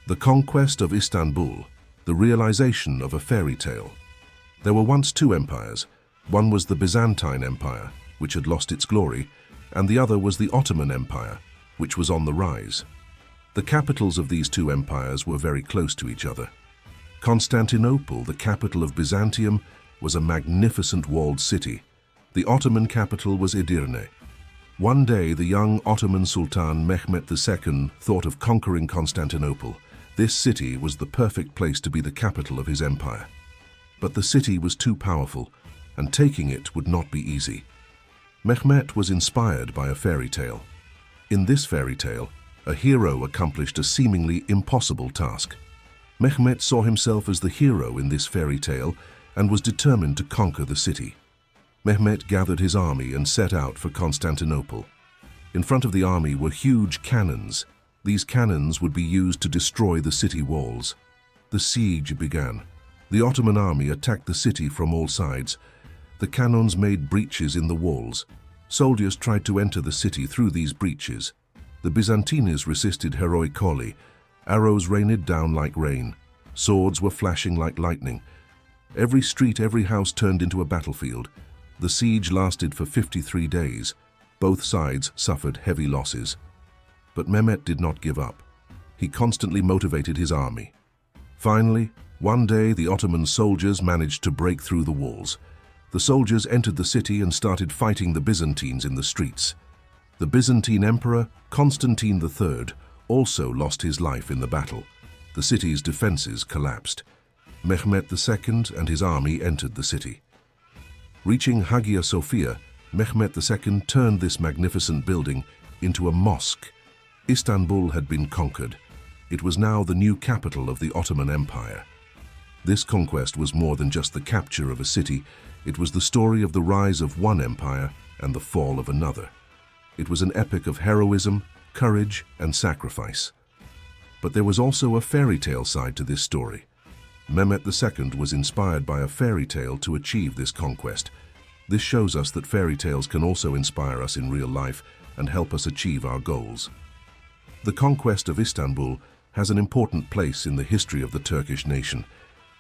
The conquest of Istanbul, the realization of a fairy tale. There were once two empires. One was the Byzantine Empire, which had lost its glory, and the other was the Ottoman Empire, which was on the rise. The capitals of these two empires were very close to each other. Constantinople, the capital of Byzantium, was a magnificent walled city. The Ottoman capital was Edirne. One day, the young Ottoman Sultan Mehmed II thought of conquering Constantinople. This city was the perfect place to be the capital of his empire. But the city was too powerful, and taking it would not be easy. Mehmed was inspired by a fairy tale. In this fairy tale, a hero accomplished a seemingly impossible task. Mehmed saw himself as the hero in this fairy tale and was determined to conquer the city. Mehmed gathered his army and set out for Constantinople. In front of the army were huge cannons. These cannons would be used to destroy the city walls. The siege began. The Ottoman army attacked the city from all sides. The cannons made breaches in the walls. Soldiers tried to enter the city through these breaches. The Byzantines resisted heroically. Arrows rained down like rain. Swords were flashing like lightning. Every street, every house turned into a battlefield. The siege lasted for 53 days. Both sides suffered heavy losses. But Mehmed did not give up. He constantly motivated his army. Finally, one day the Ottoman soldiers managed to break through the walls. The soldiers entered the city and started fighting the Byzantines in the streets. The Byzantine Emperor, Constantine III, also lost his life in the battle. The city's defenses collapsed. Mehmed II and his army entered the city. Reaching Hagia Sophia, Mehmed II turned this magnificent building into a mosque. Istanbul had been conquered. It was now the new capital of the Ottoman Empire. This conquest was more than just the capture of a city. It was the story of the rise of one empire and the fall of another. It was an epic of heroism, courage, and sacrifice. But there was also a fairy tale side to this story. Mehmed II was inspired by a fairy tale to achieve this conquest. This shows us that fairy tales can also inspire us in real life and help us achieve our goals. The conquest of Istanbul has an important place in the history of the Turkish nation.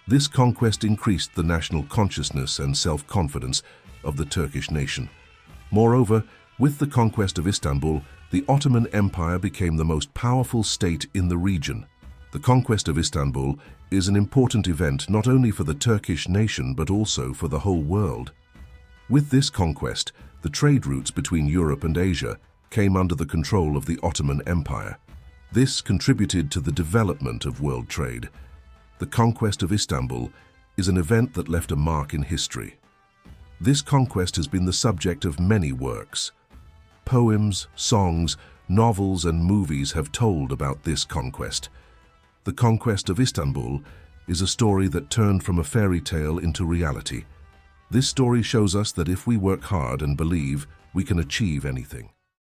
This conquest increased the national consciousness and self-confidence of the Turkish nation. Moreover, with the conquest of Istanbul, the Ottoman Empire became the most powerful state in the region. The conquest of Istanbul is an important event not only for the Turkish nation but also for the whole world. With this conquest, the trade routes between Europe and Asia came under the control of the Ottoman Empire. This contributed to the development of world trade. The conquest of Istanbul is an event that left a mark in history. This conquest has been the subject of many works. Poems, songs, novels, and movies have told about this conquest. The conquest of Istanbul is a story that turned from a fairy tale into reality. This story shows us that if we work hard and believe, we can achieve anything.